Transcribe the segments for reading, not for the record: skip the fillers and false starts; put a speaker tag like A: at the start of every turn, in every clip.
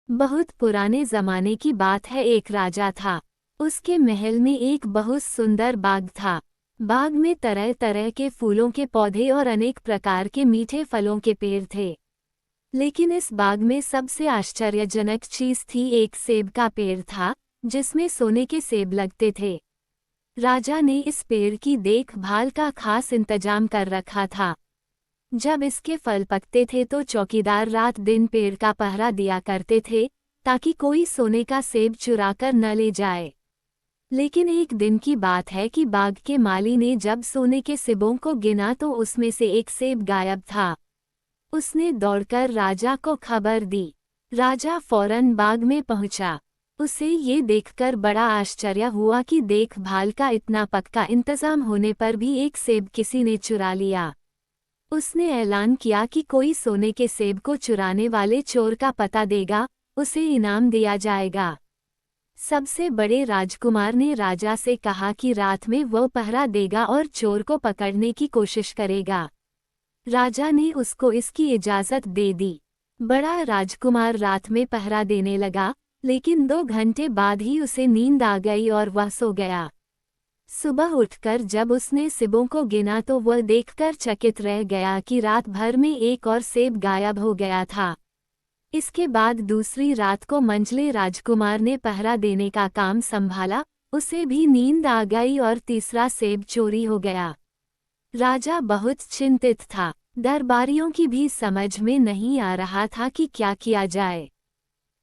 A: बहुत पुराने जमाने की बात है। एक राजा था। उसके महल में एक बहुत सुंदर बाग था। बाग में तरह तरह के फूलों के पौधे और अनेक प्रकार के मीठे फलों के पेड़ थे। लेकिन इस बाग में सबसे आश्चर्यजनक चीज थी, एक सेब का पेड़ था जिसमें सोने के सेब लगते थे। राजा ने इस पेड़ की देखभाल का खास इंतजाम कर रखा था। जब इसके फल पकते थे तो चौकीदार रात दिन पेड़ का पहरा दिया करते थे ताकि कोई सोने का सेब चुराकर न ले जाए। लेकिन एक दिन की बात है कि बाग के माली ने जब सोने के सेबों को गिना तो उसमें से एक सेब गायब था। उसने दौड़कर राजा को खबर दी। राजा फौरन बाग में पहुंचा। उसे ये देखकर बड़ा आश्चर्य हुआ कि देखभाल का इतना पक्का इंतजाम होने पर भी एक सेब किसी ने चुरा लिया। उसने ऐलान किया कि कोई सोने के सेब को चुराने वाले चोर का पता देगा, उसे इनाम दिया जाएगा। सबसे बड़े राजकुमार ने राजा से कहा कि रात में वो पहरा देगा और चोर को पकड़ने की कोशिश करेगा। राजा ने उसको इसकी इजाजत दे दी। बड़ा राजकुमार रात में पहरा देने लगा, लेकिन 2 घंटे बाद ही उसे नींद आ गई और वह सो गया। सुबह उठकर जब उसने सेबों को गिना तो वह देखकर चकित रह गया कि रात भर में एक और सेब गायब हो गया था। इसके बाद दूसरी रात को मंझले राजकुमार ने पहरा देने का काम संभाला, उसे भी नींद आ गई और तीसरा सेब चोरी हो गया। राजा बहुत चिंतित था। दरबारियों की भी समझ में नहीं आ रहा था कि क्या किया जाए।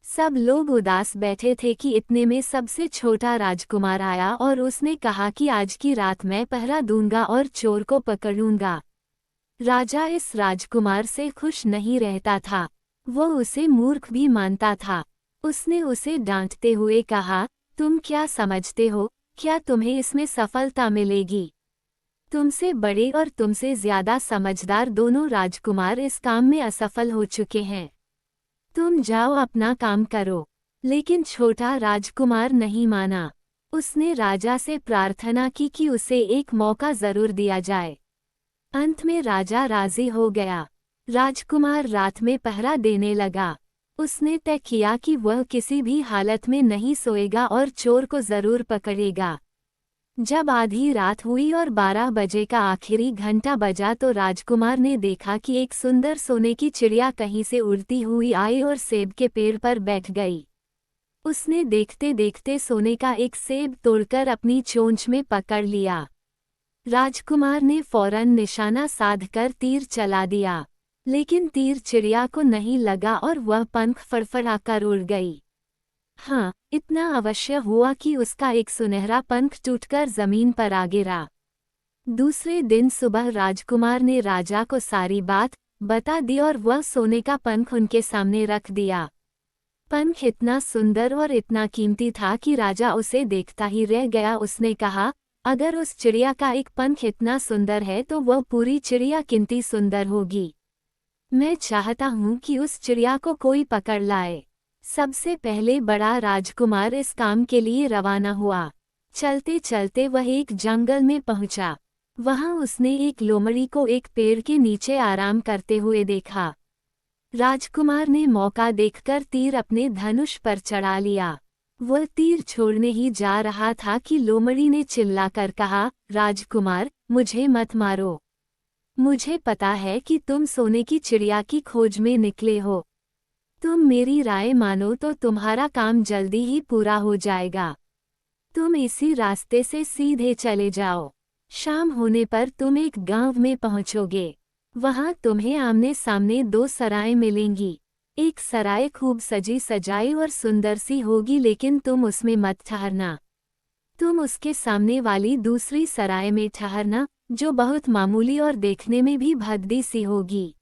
A: सब लोग उदास बैठे थे कि इतने में सबसे छोटा राजकुमार आया और उसने कहा कि आज की रात मैं पहरा दूंगा और चोर को पकड़ूंगा। राजा इस राजकुमार से खुश नहीं रहता था। वो उसे मूर्ख भी मानता था। उसने उसे डांटते हुए कहा, तुम क्या समझते हो, क्या तुम्हें इसमें सफलता मिलेगी? तुमसे बड़े और तुमसे ज्यादा समझदार दोनों राजकुमार इस काम में असफल हो चुके हैं। तुम जाओ अपना काम करो। लेकिन छोटा राजकुमार नहीं माना। उसने राजा से प्रार्थना की कि उसे एक मौका जरूर दिया जाए। अंत में राजा राजी हो गया। राजकुमार रात में पहरा देने लगा। उसने तय किया कि वह किसी भी हालत में नहीं सोएगा और चोर को जरूर पकड़ेगा। जब आधी रात हुई और 12 बजे का आखिरी घंटा बजा तो राजकुमार ने देखा कि एक सुंदर सोने की चिड़िया कहीं से उड़ती हुई आई और सेब के पेड़ पर बैठ गई। उसने देखते देखते सोने का एक सेब तोड़कर अपनी चोंच में पकड़ लिया। राजकुमार ने फौरन निशाना साधकर तीर चला दिया, लेकिन तीर चिड़िया को नहीं लगा और वह पंख फड़फड़ाकर उड़ गई। हाँ, इतना अवश्य हुआ कि उसका एक सुनहरा पंख टूटकर जमीन पर आ गिरा। दूसरे दिन सुबह राजकुमार ने राजा को सारी बात बता दी और वह सोने का पंख उनके सामने रख दिया। पंख इतना सुंदर और इतना कीमती था कि राजा उसे देखता ही रह गया। उसने कहा, अगर उस चिड़िया का एक पंख इतना सुंदर है तो वह पूरी चिड़िया कितनी सुंदर होगी। मैं चाहता हूँ कि उस चिड़िया को कोई पकड़ लाए। सबसे पहले बड़ा राजकुमार इस काम के लिए रवाना हुआ। चलते चलते वह एक जंगल में पहुंचा। वहां उसने एक लोमड़ी को एक पेड़ के नीचे आराम करते हुए देखा। राजकुमार ने मौका देखकर तीर अपने धनुष पर चढ़ा लिया। वह तीर छोड़ने ही जा रहा था कि लोमड़ी ने चिल्लाकर कहा, राजकुमार, मुझे मत मारो। मुझे पता है कि तुम सोने की चिड़िया की खोज में निकले हो। तुम मेरी राय मानो तो तुम्हारा काम जल्दी ही पूरा हो जाएगा। तुम इसी रास्ते से सीधे चले जाओ। शाम होने पर तुम एक गांव में पहुंचोगे। वहां तुम्हें आमने सामने 2 सराय मिलेंगी। एक सराय खूब सजी सजाई और सुंदर सी होगी, लेकिन तुम उसमें मत ठहरना। तुम उसके सामने वाली दूसरी सराय में ठहरना, जो बहुत मामूली और देखने में भी भद्दी सी होगी।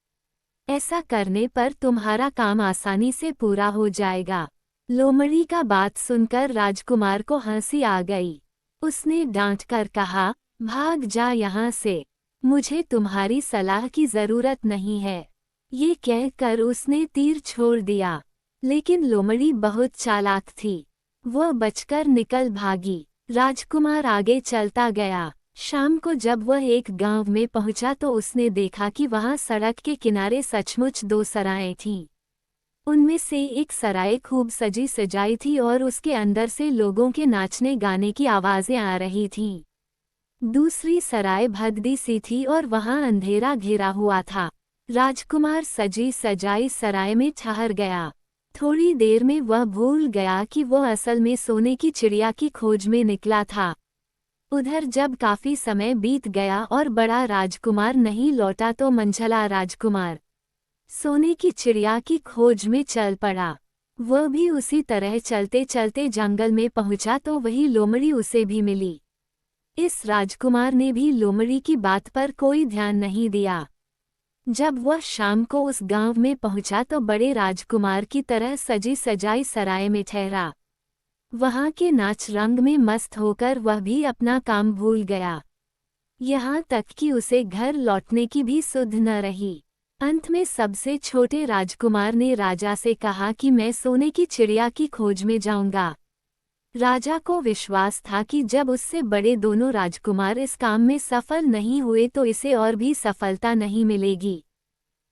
A: ऐसा करने पर तुम्हारा काम आसानी से पूरा हो जाएगा। लोमड़ी का बात सुनकर राजकुमार को हंसी आ गई। उसने डांट कर कहा, भाग जा यहाँ से। मुझे तुम्हारी सलाह की जरूरत नहीं है। ये कहकर उसने तीर छोड़ दिया। लेकिन लोमड़ी बहुत चालाक थी। वह बचकर निकल भागी। राजकुमार आगे चलता गया। शाम को जब वह एक गांव में पहुंचा तो उसने देखा कि वहां सड़क के किनारे सचमुच 2 सराएं थीं। उनमें से एक सराय खूब सजी सजाई थी और उसके अंदर से लोगों के नाचने गाने की आवाज़ें आ रही थीं। दूसरी सराय भगदी सी थी और वहां अंधेरा घिरा हुआ था। राजकुमार सजी सजाई सराय में ठहर गया। थोड़ी देर में वह भूल गया कि वह असल में सोने की चिड़िया की खोज में निकला था। उधर जब काफी समय बीत गया और बड़ा राजकुमार नहीं लौटा तो मंझला राजकुमार सोने की चिड़िया की खोज में चल पड़ा। वह भी उसी तरह चलते चलते जंगल में पहुंचा तो वही लोमड़ी उसे भी मिली। इस राजकुमार ने भी लोमड़ी की बात पर कोई ध्यान नहीं दिया। जब वह शाम को उस गांव में पहुंचा तो बड़े राजकुमार की तरह सजी सजाई सराय में ठहरा। वहां के नाच रंग में मस्त होकर वह भी अपना काम भूल गया। यहाँ तक कि उसे घर लौटने की भी सुध न रही। अंत में सबसे छोटे राजकुमार ने राजा से कहा कि मैं सोने की चिड़िया की खोज में जाऊंगा। राजा को विश्वास था कि जब उससे बड़े दोनों राजकुमार इस काम में सफल नहीं हुए तो इसे और भी सफलता नहीं मिलेगी।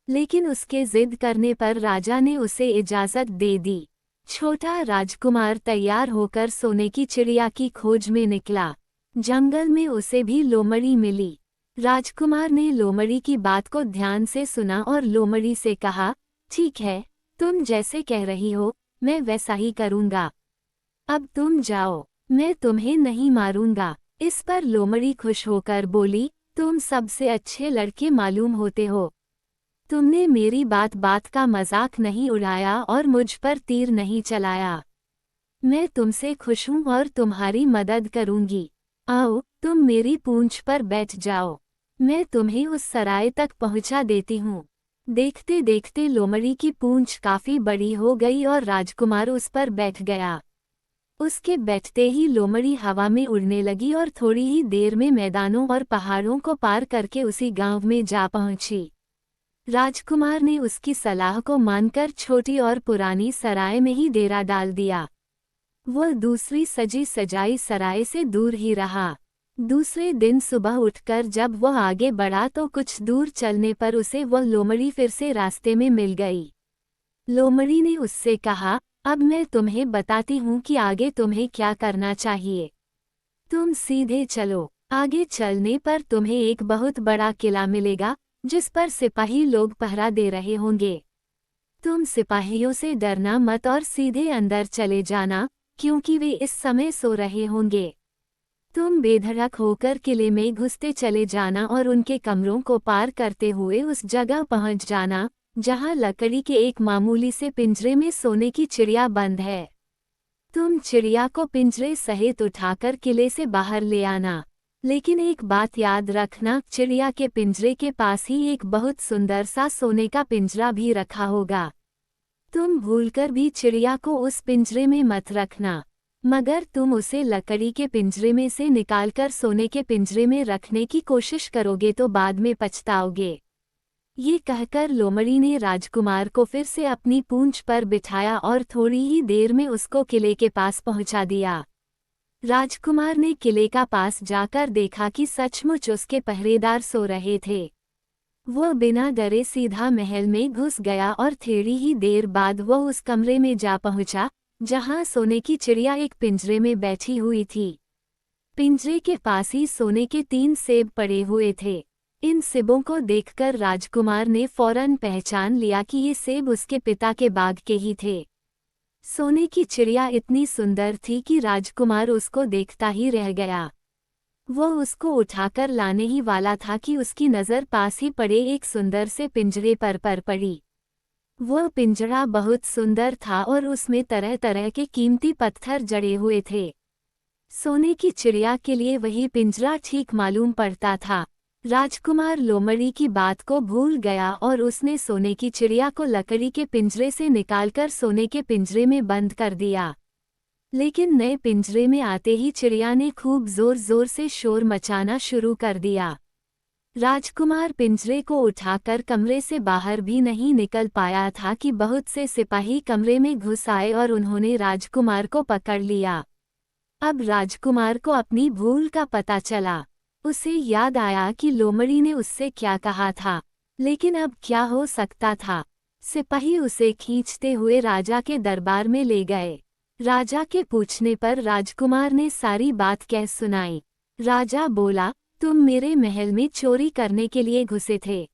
A: लेकिन उसके जिद करने पर राजा ने उसे इजाजत दे दी। छोटा राजकुमार तैयार होकर सोने की चिड़िया की खोज में निकला। जंगल में उसे भी लोमड़ी मिली। राजकुमार ने लोमड़ी की बात को ध्यान से सुना और लोमड़ी से कहा, ठीक है, तुम जैसे कह रही हो मैं वैसा ही करूँगा। अब तुम जाओ, मैं तुम्हें नहीं मारूंगा। इस पर लोमड़ी खुश होकर बोली, तुम सबसे अच्छे लड़के मालूम होते हो। तुमने मेरी बात बात का मजाक नहीं उड़ाया और मुझ पर तीर नहीं चलाया। मैं तुमसे खुश हूँ और तुम्हारी मदद करूंगी। आओ, तुम मेरी पूंछ पर बैठ जाओ। मैं तुम्हें उस सराय तक पहुंचा देती हूँ। देखते देखते लोमड़ी की पूंछ काफी बड़ी हो गई और राजकुमार उस पर बैठ गया। उसके बैठते ही लोमड़ी हवा में उड़ने लगी और थोड़ी ही देर में मैदानों और पहाड़ों को पार करके उसी गांव में जा पहुंची। राजकुमार ने उसकी सलाह को मानकर छोटी और पुरानी सराय में ही डेरा डाल दिया। वह दूसरी सजी सजाई सराय से दूर ही रहा। दूसरे दिन सुबह उठकर जब वह आगे बढ़ा तो कुछ दूर चलने पर उसे वह लोमड़ी फिर से रास्ते में मिल गई। लोमड़ी ने उससे कहा, अब मैं तुम्हें बताती हूँ कि आगे तुम्हें क्या करना चाहिए। तुम सीधे चलो। आगे चलने पर तुम्हें एक बहुत बड़ा किला मिलेगा जिस पर सिपाही लोग पहरा दे रहे होंगे। तुम सिपाहियों से डरना मत और सीधे अंदर चले जाना, क्योंकि वे इस समय सो रहे होंगे। तुम बेधड़क होकर किले में घुसते चले जाना और उनके कमरों को पार करते हुए उस जगह पहुंच जाना जहां लकड़ी के एक मामूली से पिंजरे में सोने की चिड़िया बंद है। तुम चिड़िया को पिंजरे सहित उठाकर किले से बाहर ले आना। लेकिन एक बात याद रखना, चिड़िया के पिंजरे के पास ही एक बहुत सुंदर सा सोने का पिंजरा भी रखा होगा। तुम भूलकर भी चिड़िया को उस पिंजरे में मत रखना, मगर तुम उसे लकड़ी के पिंजरे में से निकालकर सोने के पिंजरे में रखने की कोशिश करोगे तो बाद में पछताओगे। ये कहकर लोमड़ी ने राजकुमार को फिर से अपनी पूंछ पर बिठाया और थोड़ी ही देर में उसको किले के पास पहुंचा दिया। राजकुमार ने किले का पास जाकर देखा कि सचमुच उसके पहरेदार सो रहे थे। वह बिना डरे सीधा महल में घुस गया और थोड़ी ही देर बाद वह उस कमरे में जा पहुंचा जहां सोने की चिड़िया एक पिंजरे में बैठी हुई थी। पिंजरे के पास ही सोने के 3 सेब पड़े हुए थे। इन सेबों को देखकर राजकुमार ने फौरन पहचान लिया कि ये सेब उसके पिता के बाग के ही थे। सोने की चिड़िया इतनी सुंदर थी कि राजकुमार उसको देखता ही रह गया। वह उसको उठाकर लाने ही वाला था कि उसकी नज़र पास ही पड़े एक सुंदर से पिंजरे पर पड़ी। वह पिंजरा बहुत सुंदर था और उसमें तरह तरह के कीमती पत्थर जड़े हुए थे। सोने की चिड़िया के लिए वही पिंजरा ठीक मालूम पड़ता था। राजकुमार लोमड़ी की बात को भूल गया और उसने सोने की चिड़िया को लकड़ी के पिंजरे से निकालकर सोने के पिंजरे में बंद कर दिया। लेकिन नए पिंजरे में आते ही चिड़िया ने खूब जोर जोर से शोर मचाना शुरू कर दिया। राजकुमार पिंजरे को उठाकर कमरे से बाहर भी नहीं निकल पाया था कि बहुत से सिपाही कमरे में घुस आए और उन्होंने राजकुमार को पकड़ लिया। अब राजकुमार को अपनी भूल का पता चला। उसे याद आया कि लोमड़ी ने उससे क्या कहा था, लेकिन अब क्या हो सकता था। सिपाही उसे खींचते हुए राजा के दरबार में ले गए। राजा के पूछने पर राजकुमार ने सारी बात कह सुनाई। राजा बोला, तुम मेरे महल में चोरी करने के लिए घुसे थे।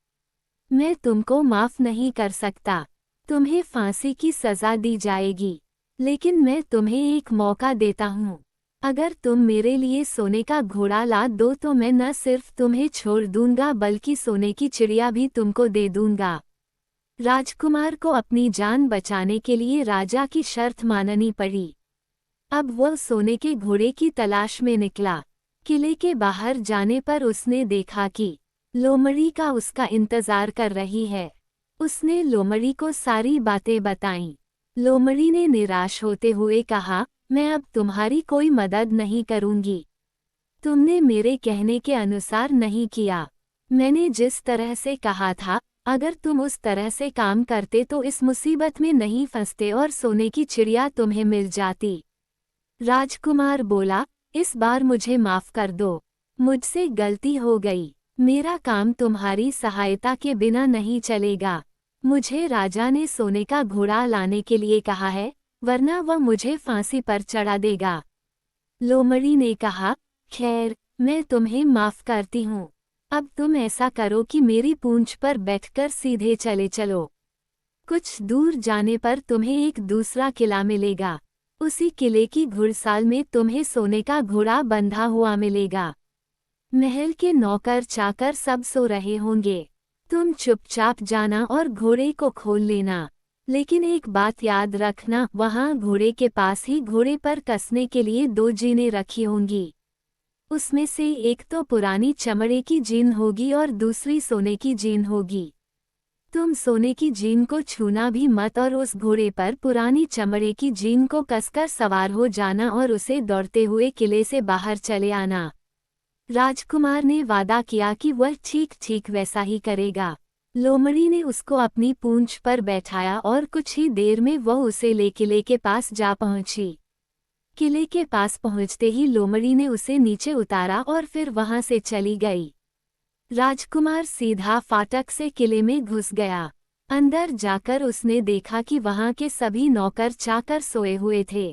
A: मैं तुमको माफ नहीं कर सकता। तुम्हें फांसी की सजा दी जाएगी। लेकिन मैं तुम्हें एक मौका देता हूँ। अगर तुम मेरे लिए सोने का घोड़ा ला दो तो मैं न सिर्फ तुम्हें छोड़ दूंगा बल्कि सोने की चिड़िया भी तुमको दे दूंगा। राजकुमार को अपनी जान बचाने के लिए राजा की शर्त माननी पड़ी। अब वह सोने के घोड़े की तलाश में निकला। किले के बाहर जाने पर उसने देखा कि लोमड़ी का उसका इंतजार कर रही है। उसने लोमड़ी को सारी बातें बताईं। लोमड़ी ने निराश होते हुए कहा, मैं अब तुम्हारी कोई मदद नहीं करूंगी। तुमने मेरे कहने के अनुसार नहीं किया। मैंने जिस तरह से कहा था, अगर तुम उस तरह से काम करते तो इस मुसीबत में नहीं फंसते और सोने की चिड़िया तुम्हें मिल जाती। राजकुमार बोला, इस बार मुझे माफ कर दो। मुझसे गलती हो गई। मेरा काम तुम्हारी सहायता के बिना नहीं चलेगा। मुझे राजा ने सोने का घोड़ा लाने के लिए कहा है, वरना वह मुझे फांसी पर चढ़ा देगा। लोमड़ी ने कहा, खैर, मैं तुम्हें माफ करती हूँ। अब तुम ऐसा करो कि मेरी पूंछ पर बैठकर सीधे चले चलो। कुछ दूर जाने पर तुम्हें एक दूसरा किला मिलेगा। उसी किले की घुड़साल में तुम्हें सोने का घोड़ा बंधा हुआ मिलेगा। महल के नौकर चाकर सब सो रहे होंगे। तुम चुपचाप जाना और घोड़े को खोल लेना। लेकिन एक बात याद रखना, वहाँ घोड़े के पास ही घोड़े पर कसने के लिए 2 जीनें रखी होंगी। उसमें से एक तो पुरानी चमड़े की जीन होगी और दूसरी सोने की जीन होगी। तुम सोने की जीन को छूना भी मत और उस घोड़े पर पुरानी चमड़े की जीन को कसकर सवार हो जाना और उसे दौड़ते हुए किले से बाहर चले आना। राजकुमार ने वादा किया कि वह ठीक ठीक वैसा ही करेगा। लोमड़ी ने उसको अपनी पूंछ पर बैठाया और कुछ ही देर में वह उसे ले किले के पास जा पहुंची। किले के पास पहुंचते ही लोमड़ी ने उसे नीचे उतारा और फिर वहां से चली गई। राजकुमार सीधा फाटक से किले में घुस गया। अंदर जाकर उसने देखा कि वहां के सभी नौकर चाकर सोए हुए थे।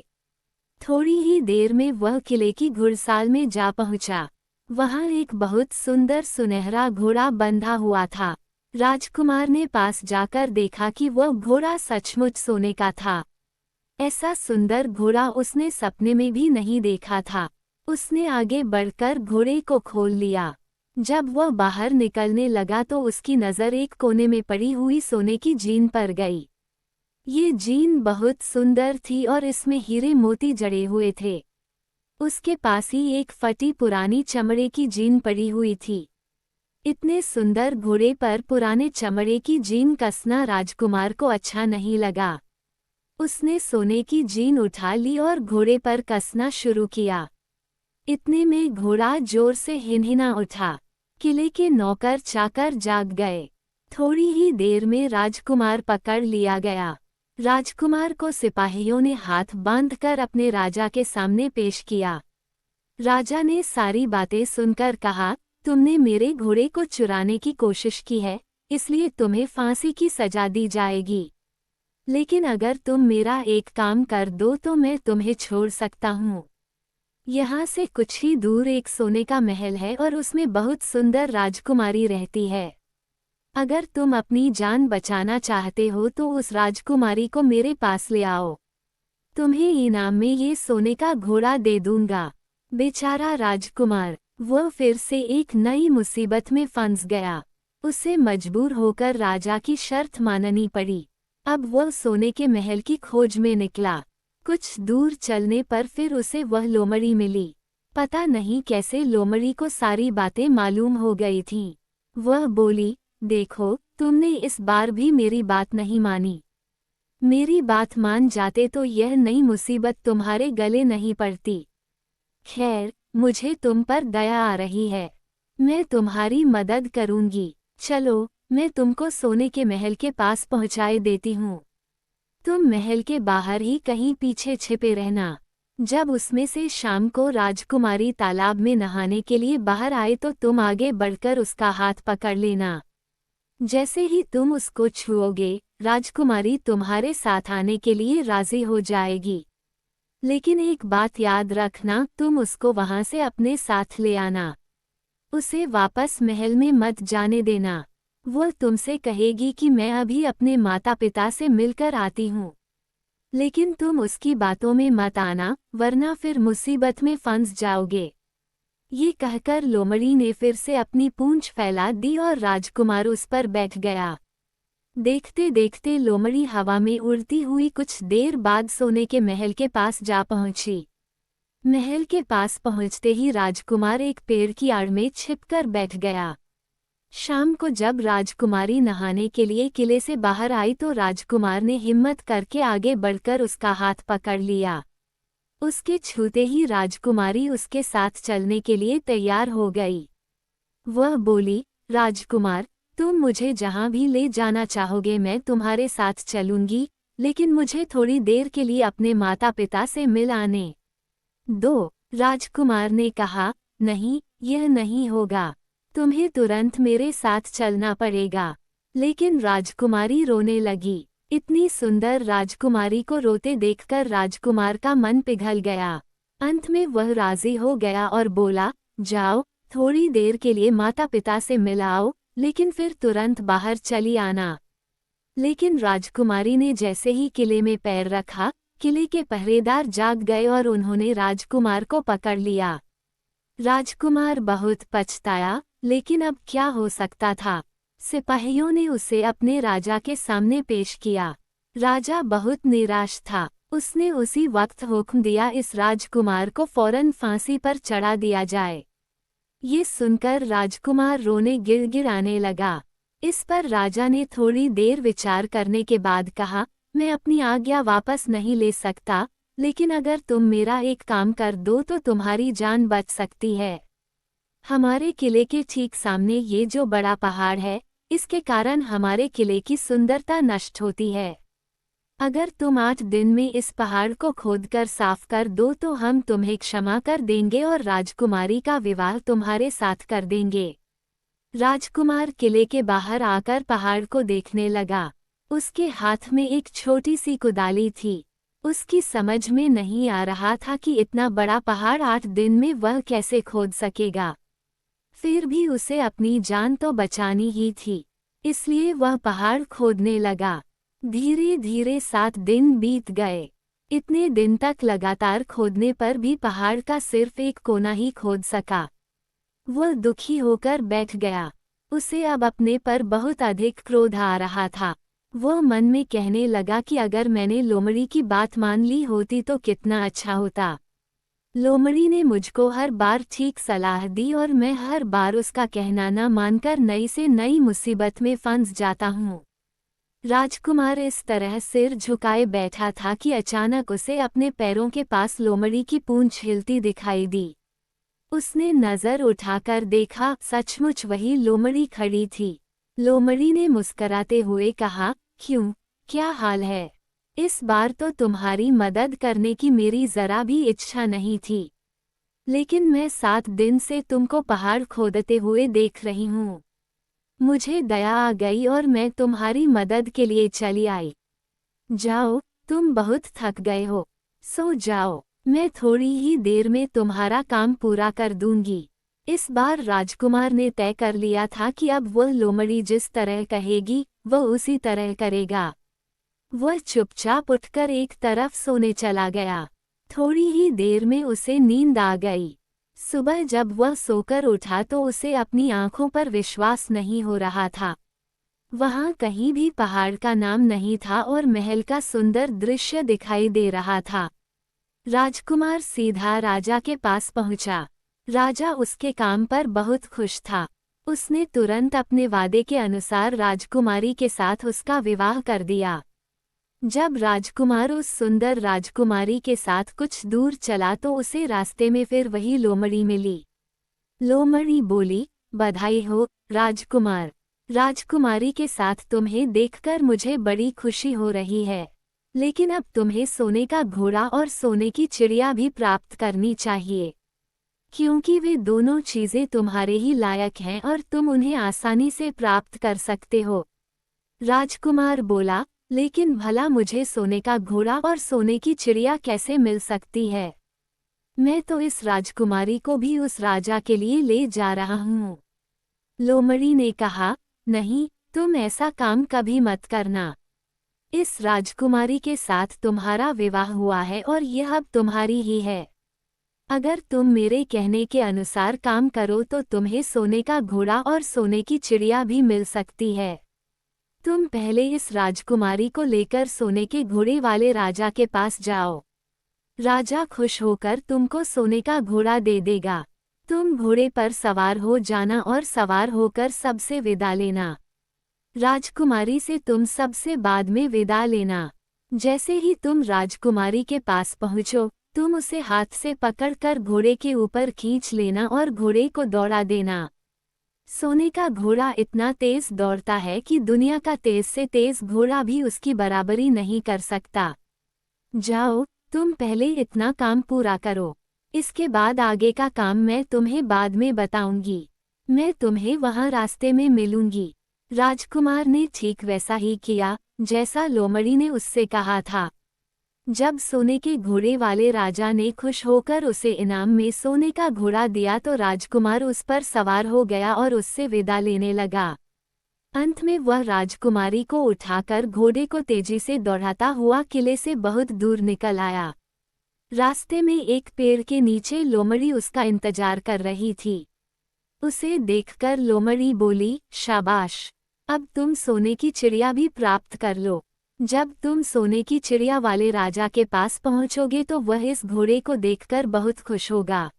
A: थोड़ी ही देर में वह किले की घुड़साल में जा पहुंचा। वहां एक बहुत सुंदर सुनहरा घोड़ा बंधा हुआ था। राजकुमार ने पास जाकर देखा कि वह घोड़ा सचमुच सोने का था। ऐसा सुंदर घोड़ा उसने सपने में भी नहीं देखा था। उसने आगे बढ़कर घोड़े को खोल लिया। जब वह बाहर निकलने लगा तो उसकी नज़र एक कोने में पड़ी हुई सोने की जीन पर गई। ये जीन बहुत सुंदर थी और इसमें हीरे मोती जड़े हुए थे। उसके पास ही एक फटी पुरानी चमड़े की जीन पड़ी हुई थी। इतने सुंदर घोड़े पर पुराने चमड़े की जीन कसना राजकुमार को अच्छा नहीं लगा। उसने सोने की जीन उठा ली और घोड़े पर कसना शुरू किया। इतने में घोड़ा जोर से हिनहिना उठा। किले के नौकर चाकर जाग गए। थोड़ी ही देर में राजकुमार पकड़ लिया गया। राजकुमार को सिपाहियों ने हाथ बांधकर अपने राजा के सामने पेश किया। राजा ने सारी बातें सुनकर कहा, तुमने मेरे घोड़े को चुराने की कोशिश की है, इसलिए तुम्हें फांसी की सजा दी जाएगी। लेकिन अगर तुम मेरा एक काम कर दो तो मैं तुम्हें छोड़ सकता हूँ। यहाँ से कुछ ही दूर एक सोने का महल है और उसमें बहुत सुंदर राजकुमारी रहती है। अगर तुम अपनी जान बचाना चाहते हो तो उस राजकुमारी को मेरे पास ले आओ। तुम्हें इनाम में ये सोने का घोड़ा दे दूंगा। बेचारा राजकुमार, वह फिर से एक नई मुसीबत में फंस गया। उसे मजबूर होकर राजा की शर्त माननी पड़ी। अब वह सोने के महल की खोज में निकला। कुछ दूर चलने पर फिर उसे वह लोमड़ी मिली। पता नहीं कैसे लोमड़ी को सारी बातें मालूम हो गई थीं। वह बोली, देखो, तुमने इस बार भी मेरी बात नहीं मानी। मेरी बात मान जाते तो यह नई मुसीबत तुम्हारे गले नहीं पड़ती। खैर, मुझे तुम पर दया आ रही है। मैं तुम्हारी मदद करूंगी। चलो, मैं तुमको सोने के महल के पास पहुंचाए देती हूँ। तुम महल के बाहर ही कहीं पीछे छिपे रहना। जब उसमें से शाम को राजकुमारी तालाब में नहाने के लिए बाहर आए तो तुम आगे बढ़कर उसका हाथ पकड़ लेना। जैसे ही तुम उसको छुओगे, राजकुमारी तुम्हारे साथ आने के लिए राजी हो जाएगी। लेकिन एक बात याद रखना, तुम उसको वहां से अपने साथ ले आना। उसे वापस महल में मत जाने देना। वो तुमसे कहेगी कि मैं अभी अपने माता पिता से मिलकर आती हूँ। लेकिन तुम उसकी बातों में मत आना, वरना फिर मुसीबत में फंस जाओगे। ये कहकर लोमड़ी ने फिर से अपनी पूंछ फैला दी और राजकुमार उस पर बैठ गया। देखते देखते लोमड़ी हवा में उड़ती हुई कुछ देर बाद सोने के महल के पास जा पहुंची। महल के पास पहुंचते ही राजकुमार एक पेड़ की आड़ में छिपकर बैठ गया। शाम को जब राजकुमारी नहाने के लिए किले से बाहर आई तो राजकुमार ने हिम्मत करके आगे बढ़कर उसका हाथ पकड़ लिया। उसके छूते ही राजकुमारी उसके साथ चलने के लिए तैयार हो गई। वह बोली, राजकुमार, तुम मुझे जहां भी ले जाना चाहोगे मैं तुम्हारे साथ चलूंगी, लेकिन मुझे थोड़ी देर के लिए अपने माता पिता से मिल आने दो। राजकुमार ने कहा, नहीं, यह नहीं होगा। तुम्हें तुरंत मेरे साथ चलना पड़ेगा। लेकिन राजकुमारी रोने लगी। इतनी सुंदर राजकुमारी को रोते देखकर राजकुमार का मन पिघल गया। अंत में वह राजी हो गया और बोला, जाओ, थोड़ी देर के लिए माता पिता से मिलाओ, लेकिन फिर तुरंत बाहर चली आना। लेकिन राजकुमारी ने जैसे ही किले में पैर रखा, किले के पहरेदार जाग गए और उन्होंने राजकुमार को पकड़ लिया। राजकुमार बहुत पछताया, लेकिन अब क्या हो सकता था। सिपाहियों ने उसे अपने राजा के सामने पेश किया। राजा बहुत निराश था। उसने उसी वक्त हुक्म दिया, इस राजकुमार को फौरन फांसी पर चढ़ा दिया जाए। ये सुनकर राजकुमार रोने गिड़गिड़ाने लगा। इस पर राजा ने थोड़ी देर विचार करने के बाद कहा, मैं अपनी आज्ञा वापस नहीं ले सकता, लेकिन अगर तुम मेरा एक काम कर दो तो तुम्हारी जान बच सकती है। हमारे किले के ठीक सामने ये जो बड़ा पहाड़ है, इसके कारण हमारे किले की सुंदरता नष्ट होती है। अगर तुम 8 दिन में इस पहाड़ को खोदकर साफ कर दो तो हम तुम्हें क्षमा कर देंगे और राजकुमारी का विवाह तुम्हारे साथ कर देंगे। राजकुमार किले के बाहर आकर पहाड़ को देखने लगा। उसके हाथ में एक छोटी सी कुदाली थी। उसकी समझ में नहीं आ रहा था कि इतना बड़ा पहाड़ 8 दिन में वह कैसे खोद सकेगा। फिर भी उसे अपनी जान तो बचानी ही थी, इसलिए वह पहाड़ खोदने लगा। धीरे धीरे 7 दिन बीत गए। इतने दिन तक लगातार खोदने पर भी पहाड़ का सिर्फ एक कोना ही खोद सका। वह दुखी होकर बैठ गया। उसे अब अपने पर बहुत अधिक क्रोध आ रहा था। वह मन में कहने लगा कि अगर मैंने लोमड़ी की बात मान ली होती तो कितना अच्छा होता। लोमड़ी ने मुझको हर बार ठीक सलाह दी और मैं हर बार उसका कहना न मानकर नई से नई मुसीबत में फंस जाता हूँ। राजकुमार इस तरह सिर झुकाए बैठा था कि अचानक उसे अपने पैरों के पास लोमड़ी की पूंछ हिलती दिखाई दी। उसने नजर उठाकर देखा, सचमुच वही लोमड़ी खड़ी थी। लोमड़ी ने मुस्कराते हुए कहा, क्यों, क्या हाल है? इस बार तो तुम्हारी मदद करने की मेरी जरा भी इच्छा नहीं थी, लेकिन मैं 7 दिन से तुमको पहाड़ खोदते हुए देख रही हूँ। मुझे दया आ गई और मैं तुम्हारी मदद के लिए चली आई। जाओ, तुम बहुत थक गए हो, सो जाओ, मैं थोड़ी ही देर में तुम्हारा काम पूरा कर दूंगी। इस बार राजकुमार ने तय कर लिया था कि अब वह लोमड़ी जिस तरह कहेगी वह उसी तरह करेगा। वह चुपचाप उठकर एक तरफ सोने चला गया। थोड़ी ही देर में उसे नींद आ गई। सुबह जब वह सोकर उठा तो उसे अपनी आंखों पर विश्वास नहीं हो रहा था। वहां कहीं भी पहाड़ का नाम नहीं था और महल का सुंदर दृश्य दिखाई दे रहा था। राजकुमार सीधा राजा के पास पहुंचा। राजा उसके काम पर बहुत खुश था। उसने तुरंत अपने वादे के अनुसार राजकुमारी के साथ उसका विवाह कर दिया। जब राजकुमार उस सुंदर राजकुमारी के साथ कुछ दूर चला तो उसे रास्ते में फिर वही लोमड़ी मिली। लोमड़ी बोली, बधाई हो, राजकुमार। राजकुमारी के साथ तुम्हें देखकर मुझे बड़ी खुशी हो रही है, लेकिन अब तुम्हें सोने का घोड़ा और सोने की चिड़िया भी प्राप्त करनी चाहिए। क्योंकि वे दोनों चीजें तुम्हारे ही लायक हैं और तुम उन्हें आसानी से प्राप्त कर सकते हो। राजकुमार बोला, लेकिन भला मुझे सोने का घोड़ा और सोने की चिड़िया कैसे मिल सकती है? मैं तो इस राजकुमारी को भी उस राजा के लिए ले जा रहा हूँ। लोमड़ी ने कहा, नहीं, तुम ऐसा काम कभी मत करना। इस राजकुमारी के साथ तुम्हारा विवाह हुआ है और यह अब तुम्हारी ही है। अगर तुम मेरे कहने के अनुसार काम करो तो तुम्हें सोने का घोड़ा और सोने की चिड़िया भी मिल सकती है। तुम पहले इस राजकुमारी को लेकर सोने के घोड़े वाले राजा के पास जाओ। राजा खुश होकर तुमको सोने का घोड़ा दे देगा। तुम घोड़े पर सवार हो जाना और सवार होकर सबसे विदा लेना। राजकुमारी से तुम सबसे बाद में विदा लेना। जैसे ही तुम राजकुमारी के पास पहुंचो, तुम उसे हाथ से पकड़कर घोड़े के ऊपर खींच लेना और घोड़े को दौड़ा देना। सोने का घोड़ा इतना तेज दौड़ता है कि दुनिया का तेज से तेज घोड़ा भी उसकी बराबरी नहीं कर सकता। जाओ, तुम पहले इतना काम पूरा करो। इसके बाद आगे का काम मैं तुम्हें बाद में बताऊंगी। मैं तुम्हें वहां रास्ते में मिलूंगी। राजकुमार ने ठीक वैसा ही किया जैसा लोमड़ी ने उससे कहा था। जब सोने के घोड़े वाले राजा ने खुश होकर उसे इनाम में सोने का घोड़ा दिया तो राजकुमार उस पर सवार हो गया और उससे विदा लेने लगा। अंत में वह राजकुमारी को उठाकर घोड़े को तेजी से दौड़ाता हुआ किले से बहुत दूर निकल आया। रास्ते में एक पेड़ के नीचे लोमड़ी उसका इंतजार कर रही थी। उसे देखकर लोमड़ी बोली, शाबाश, अब तुम सोने की चिड़िया भी प्राप्त कर लो। जब तुम सोने की चिड़िया वाले राजा के पास पहुंचोगे तो वह इस घोड़े को देखकर बहुत खुश होगा।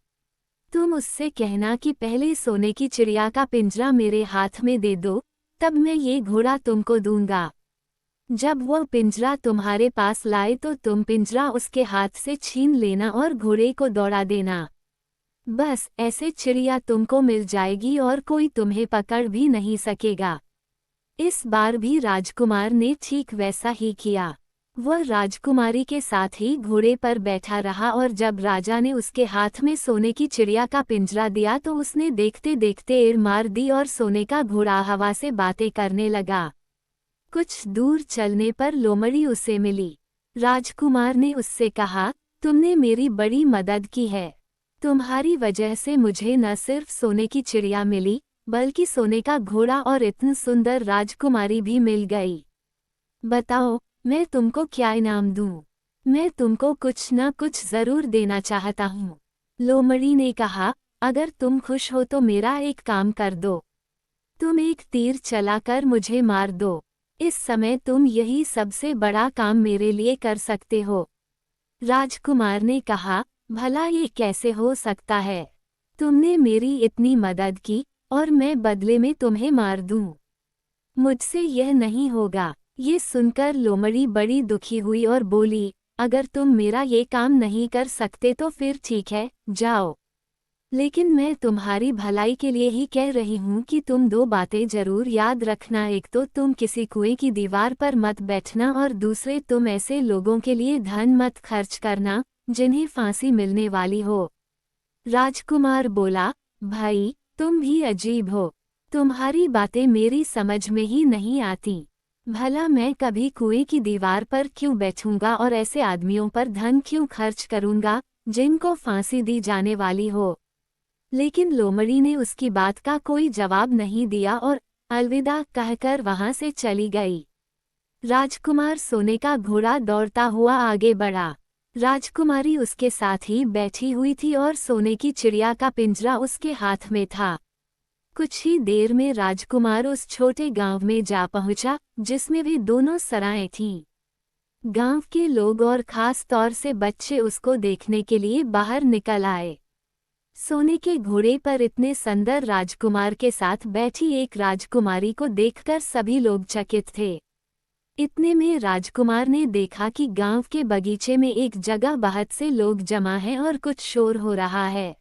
A: तुम उससे कहना कि पहले सोने की चिड़िया का पिंजरा मेरे हाथ में दे दो, तब मैं ये घोड़ा तुमको दूंगा। जब वह पिंजरा तुम्हारे पास लाए तो तुम पिंजरा उसके हाथ से छीन लेना और घोड़े को दौड़ा देना। बस ऐसे चिड़िया तुमको मिल जाएगी और कोई तुम्हें पकड़ भी नहीं सकेगा। इस बार भी राजकुमार ने ठीक वैसा ही किया। वह राजकुमारी के साथ ही घोड़े पर बैठा रहा और जब राजा ने उसके हाथ में सोने की चिड़िया का पिंजरा दिया तो उसने देखते देखते एड़ मार दी और सोने का घोड़ा हवा से बातें करने लगा। कुछ दूर चलने पर लोमड़ी उसे मिली। राजकुमार ने उससे कहा, तुमने मेरी बड़ी मदद की है। तुम्हारी वजह से मुझे न सिर्फ सोने की चिड़िया मिली, बल्कि सोने का घोड़ा और इतनी सुंदर राजकुमारी भी मिल गई। बताओ, मैं तुमको क्या इनाम दूं? मैं तुमको कुछ न कुछ जरूर देना चाहता हूँ। लोमड़ी ने कहा, अगर तुम खुश हो तो मेरा एक काम कर दो। तुम एक तीर चलाकर मुझे मार दो। इस समय तुम यही सबसे बड़ा काम मेरे लिए कर सकते हो। राजकुमार ने कहा, भला ये कैसे हो सकता है? तुमने मेरी इतनी मदद की और मैं बदले में तुम्हें मार दूं? मुझसे यह नहीं होगा। ये सुनकर लोमड़ी बड़ी दुखी हुई और बोली, अगर तुम मेरा ये काम नहीं कर सकते तो फिर ठीक है, जाओ। लेकिन मैं तुम्हारी भलाई के लिए ही कह रही हूँ कि तुम दो बातें जरूर याद रखना। एक तो तुम किसी कुएं की दीवार पर मत बैठना और दूसरे तुम ऐसे लोगों के लिए धन मत खर्च करना जिन्हें फांसी मिलने वाली हो। राजकुमार बोला, भाई, तुम भी अजीब हो। तुम्हारी बातें मेरी समझ में ही नहीं आती। भला मैं कभी कुएं की दीवार पर क्यों बैठूंगा और ऐसे आदमियों पर धन क्यों खर्च करूंगा जिनको फांसी दी जाने वाली हो? लेकिन लोमड़ी ने उसकी बात का कोई जवाब नहीं दिया और अलविदा कहकर वहां से चली गई। राजकुमार सोने का घोड़ा दौड़ता हुआ आगे बढ़ा। राजकुमारी उसके साथ ही बैठी हुई थी और सोने की चिड़िया का पिंजरा उसके हाथ में था। कुछ ही देर में राजकुमार उस छोटे गांव में जा पहुंचा जिसमें वे दोनों सराएं थीं। गांव के लोग और खास तौर से बच्चे उसको देखने के लिए बाहर निकल आए। सोने के घोड़े पर इतने सुंदर राजकुमार के साथ बैठी एक राजकुमारी को देखकर सभी लोग चकित थे। इतने में राजकुमार ने देखा कि गांव के बगीचे में एक जगह बहुत से लोग जमा हैं और कुछ शोर हो रहा है।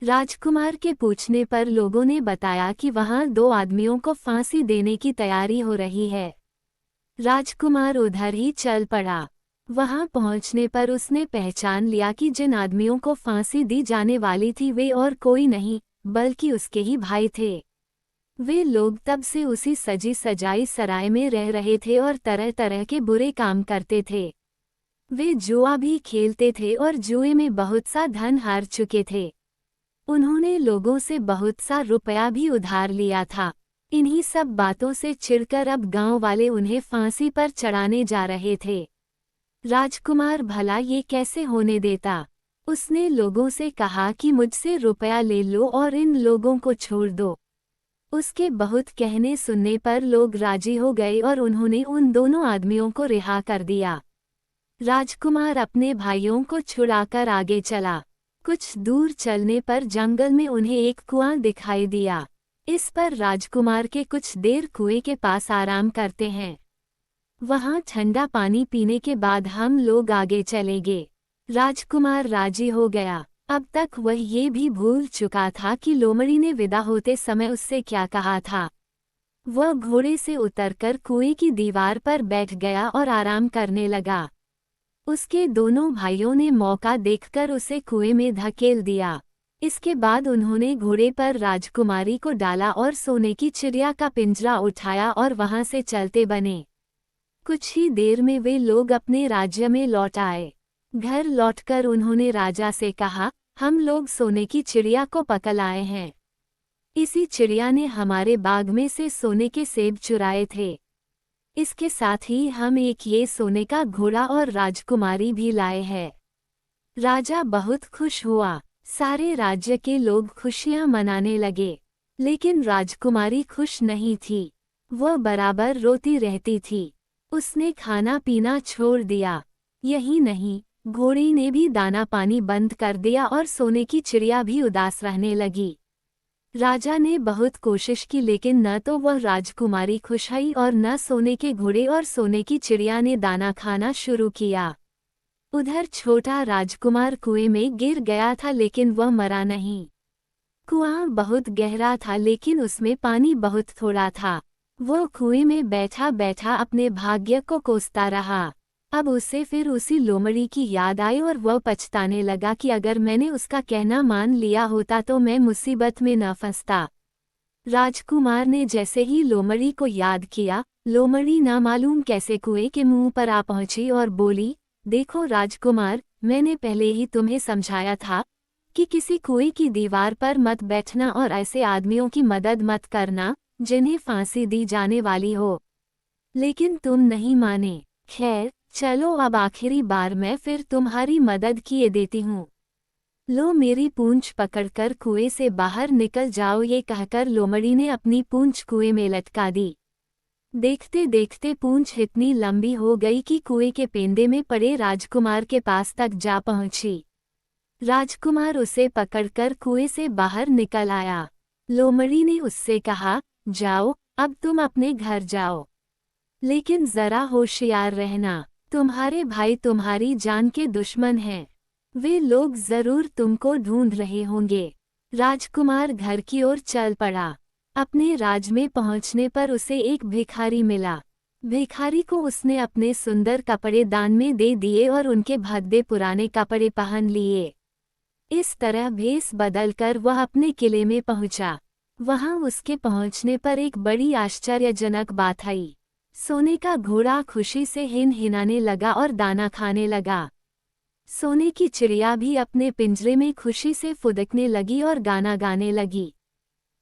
A: राजकुमार के पूछने पर लोगों ने बताया कि वहां दो आदमियों को फांसी देने की तैयारी हो रही है। राजकुमार उधर ही चल पड़ा। वहां पहुंचने पर उसने पहचान लिया कि जिन आदमियों को फांसी दी जाने वाली थी वे और कोई नहीं बल्कि उसके ही भाई थे। वे लोग तब से उसी सजी सजाई सराय में रह रहे थे और तरह तरह के बुरे काम करते थे। वे जुआ भी खेलते थे और जुए में बहुत सा धन हार चुके थे। उन्होंने लोगों से बहुत सा रुपया भी उधार लिया था। इन्हीं सब बातों से चिढ़कर अब गांव वाले उन्हें फांसी पर चढ़ाने जा रहे थे। राजकुमार भला ये कैसे होने देता। उसने लोगों से कहा कि मुझसे रुपया ले लो और इन लोगों को छोड़ दो। उसके बहुत कहने सुनने पर लोग राजी हो गए और उन्होंने उन दोनों आदमियों को रिहा कर दिया। राजकुमार अपने भाइयों को छुड़ाकर आगे चला। कुछ दूर चलने पर जंगल में उन्हें एक कुआं दिखाई दिया। इस पर राजकुमार के कुछ देर कुएं के पास आराम करते हैं। वहां ठंडा पानी पीने के बाद हम लोग आगे चलेंगे। राजकुमार राजी हो गया। अब तक वह ये भी भूल चुका था कि लोमड़ी ने विदा होते समय उससे क्या कहा था। वह घोड़े से उतरकर कुएं की दीवार पर बैठ गया और आराम करने लगा। उसके दोनों भाइयों ने मौका देखकर उसे कुएं में धकेल दिया। इसके बाद उन्होंने घोड़े पर राजकुमारी को डाला और सोने की चिड़िया का पिंजरा उठाया और वहां से चलते बने। कुछ ही देर में वे लोग अपने राज्य में लौट आए। घर लौटकर उन्होंने राजा से कहा, हम लोग सोने की चिड़िया को पकड़ आए हैं। इसी चिड़िया ने हमारे बाग में से सोने के सेब चुराए थे। इसके साथ ही हम एक ये सोने का घोड़ा और राजकुमारी भी लाए हैं। राजा बहुत खुश हुआ। सारे राज्य के लोग खुशियां मनाने लगे। लेकिन राजकुमारी खुश नहीं थी। वह बराबर रोती रहती थी। उसने खाना पीना छोड़ दिया। यही नहीं, घोड़ी ने भी दाना पानी बंद कर दिया और सोने की चिड़िया भी उदास रहने लगी। राजा ने बहुत कोशिश की लेकिन न तो वह राजकुमारी खुश हुई और न सोने के घोड़े और सोने की चिड़िया ने दाना खाना शुरू किया। उधर छोटा राजकुमार कुएं में गिर गया था लेकिन वह मरा नहीं। कुआं बहुत गहरा था लेकिन उसमें पानी बहुत थोड़ा था। वो कुएं में बैठा बैठा अपने भाग्य को कोसता रहा। अब उसे फिर उसी लोमड़ी की याद आई और वह पछताने लगा कि अगर मैंने उसका कहना मान लिया होता तो मैं मुसीबत में न फंसता। राजकुमार ने जैसे ही लोमड़ी को याद किया, लोमड़ी ना मालूम कैसे कुएं के मुंह पर आ पहुंची और बोली, देखो राजकुमार, मैंने पहले ही तुम्हें समझाया था कि किसी कुएं की दीवार पर मत बैठना और ऐसे आदमियों की मदद मत करना जिन्हें फांसी दी जाने वाली हो। लेकिन तुम नहीं माने। खैर चलो अब आखिरी बार मैं फिर तुम्हारी मदद किए देती हूँ। लो मेरी पूंछ पकड़कर कुएं से बाहर निकल जाओ। ये कहकर लोमड़ी ने अपनी पूंछ कुएं में लटका दी। देखते देखते पूंछ इतनी लंबी हो गई कि कुएं के पेंदे में पड़े राजकुमार के पास तक जा पहुंची। राजकुमार उसे पकड़कर कुएं से बाहर निकल आया। लोमड़ी ने उससे कहा, जाओ अब तुम अपने घर जाओ, लेकिन जरा होशियार रहना, तुम्हारे भाई तुम्हारी जान के दुश्मन हैं। वे लोग जरूर तुमको ढूंढ रहे होंगे। राजकुमार घर की ओर चल पड़ा। अपने राज में पहुंचने पर उसे एक भिखारी मिला। भिखारी को उसने अपने सुंदर कपड़े दान में दे दिए और उनके भद्दे पुराने कपड़े पहन लिए। इस तरह भेष बदलकर वह अपने किले में पहुंचा। वहां उसके पहुंचने पर एक बड़ी आश्चर्यजनक बात आई। सोने का घोड़ा खुशी से हिनहिनाने लगा और दाना खाने लगा। सोने की चिड़िया भी अपने पिंजरे में खुशी से फुदकने लगी और गाना गाने लगी।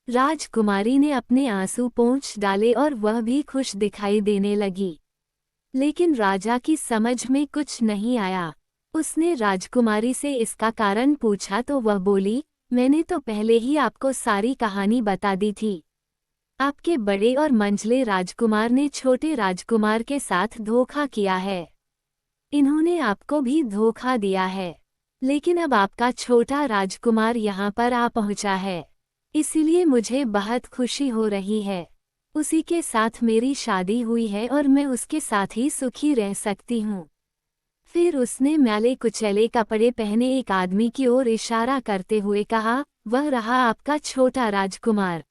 A: राजकुमारी ने अपने आंसू पोंछ डाले और वह भी खुश दिखाई देने लगी। लेकिन राजा की समझ में कुछ नहीं आया। उसने राजकुमारी से इसका कारण पूछा तो वह बोली, मैंने तो पहले ही आपको सारी कहानी बता दी थी। आपके बड़े और मंझले राजकुमार ने छोटे राजकुमार के साथ धोखा किया है। इन्होंने आपको भी धोखा दिया है। लेकिन अब आपका छोटा राजकुमार यहाँ पर आ पहुँचा है, इसीलिए मुझे बहुत खुशी हो रही है। उसी के साथ मेरी शादी हुई है और मैं उसके साथ ही सुखी रह सकती हूँ। फिर उसने मैले कुचैले कपड़े पहने एक आदमी की ओर इशारा करते हुए कहा, वह रहा आपका छोटा राजकुमार।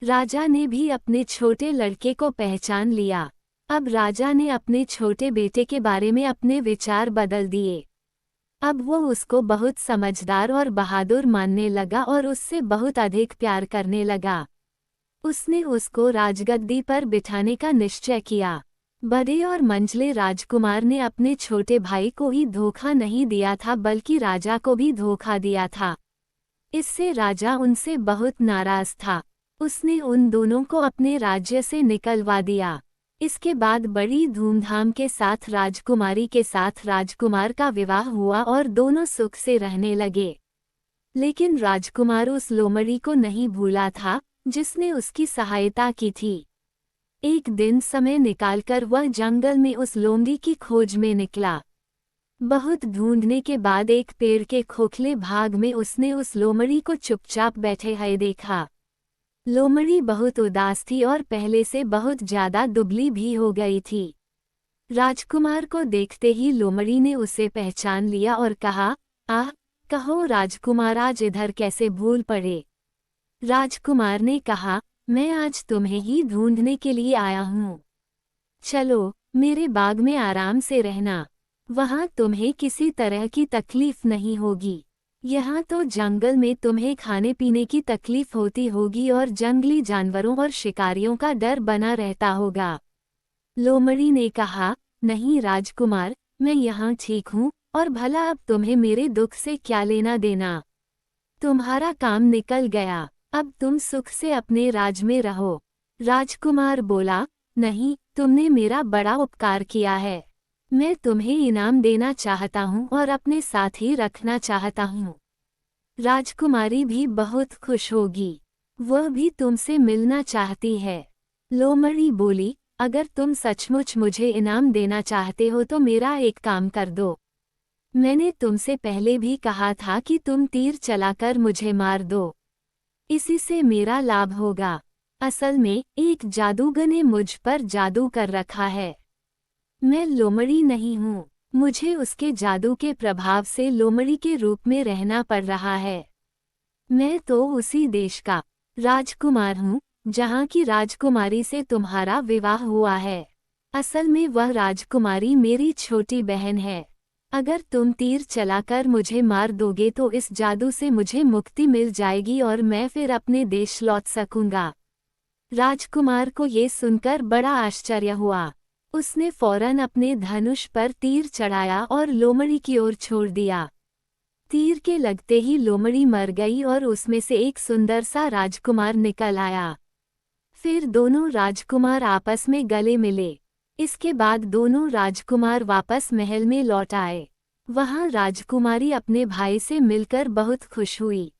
A: राजा ने भी अपने छोटे लड़के को पहचान लिया। अब राजा ने अपने छोटे बेटे के बारे में अपने विचार बदल दिए। अब वो उसको बहुत समझदार और बहादुर मानने लगा और उससे बहुत अधिक प्यार करने लगा। उसने उसको राजगद्दी पर बिठाने का निश्चय किया। बड़े और मंझले राजकुमार ने अपने छोटे भाई को ही धोखा नहीं दिया था बल्कि राजा को भी धोखा दिया था। इससे राजा उनसे बहुत नाराज था। उसने उन दोनों को अपने राज्य से निकलवा दिया। इसके बाद बड़ी धूमधाम के साथ राजकुमारी के साथ राजकुमार का विवाह हुआ और दोनों सुख से रहने लगे। लेकिन राजकुमार उस लोमड़ी को नहीं भूला था जिसने उसकी सहायता की थी। एक दिन समय निकालकर वह जंगल में उस लोमड़ी की खोज में निकला। बहुत ढूंढने के बाद एक पेड़ के खोखले भाग में उसने उस लोमड़ी को चुपचाप बैठे हुए देखा। लोमड़ी बहुत उदास थी और पहले से बहुत ज्यादा दुबली भी हो गई थी। राजकुमार को देखते ही लोमड़ी ने उसे पहचान लिया और कहा, आह, कहो राजकुमार, आज इधर कैसे भूल पड़े। राजकुमार ने कहा, मैं आज तुम्हें ही ढूंढने के लिए आया हूँ। चलो मेरे बाग में आराम से रहना, वहाँ तुम्हें किसी तरह की तकलीफ नहीं होगी। यहाँ तो जंगल में तुम्हें खाने पीने की तकलीफ होती होगी और जंगली जानवरों और शिकारियों का डर बना रहता होगा। लोमड़ी ने कहा, नहीं राजकुमार, मैं यहाँ ठीक हूँ और भला अब तुम्हें मेरे दुख से क्या लेना देना। तुम्हारा काम निकल गया, अब तुम सुख से अपने राज में रहो। राजकुमार बोला, नहीं, तुमने मेरा बड़ा उपकार किया है। मैं तुम्हें इनाम देना चाहता हूँ और अपने साथ ही रखना चाहता हूँ। राजकुमारी भी बहुत खुश होगी, वह भी तुमसे मिलना चाहती है। लोमड़ी बोली, अगर तुम सचमुच मुझे इनाम देना चाहते हो तो मेरा एक काम कर दो। मैंने तुमसे पहले भी कहा था कि तुम तीर चलाकर मुझे मार दो, इसी से मेरा लाभ होगा। असल में एक जादूगर ने मुझ पर जादू कर रखा है। मैं लोमड़ी नहीं हूँ, मुझे उसके जादू के प्रभाव से लोमड़ी के रूप में रहना पड़ रहा है। मैं तो उसी देश का राजकुमार हूँ जहाँ की राजकुमारी से तुम्हारा विवाह हुआ है। असल में वह राजकुमारी मेरी छोटी बहन है। अगर तुम तीर चलाकर मुझे मार दोगे तो इस जादू से मुझे मुक्ति मिल जाएगी और मैं फिर अपने देश लौट सकूंगा। राजकुमार को ये सुनकर बड़ा आश्चर्य हुआ। उसने फौरन अपने धनुष पर तीर चढ़ाया और लोमड़ी की ओर छोड़ दिया। तीर के लगते ही लोमड़ी मर गई और उसमें से एक सुंदर सा राजकुमार निकल आया। फिर दोनों राजकुमार आपस में गले मिले। इसके बाद दोनों राजकुमार वापस महल में लौट आए। वहां राजकुमारी अपने भाई से मिलकर बहुत खुश हुई।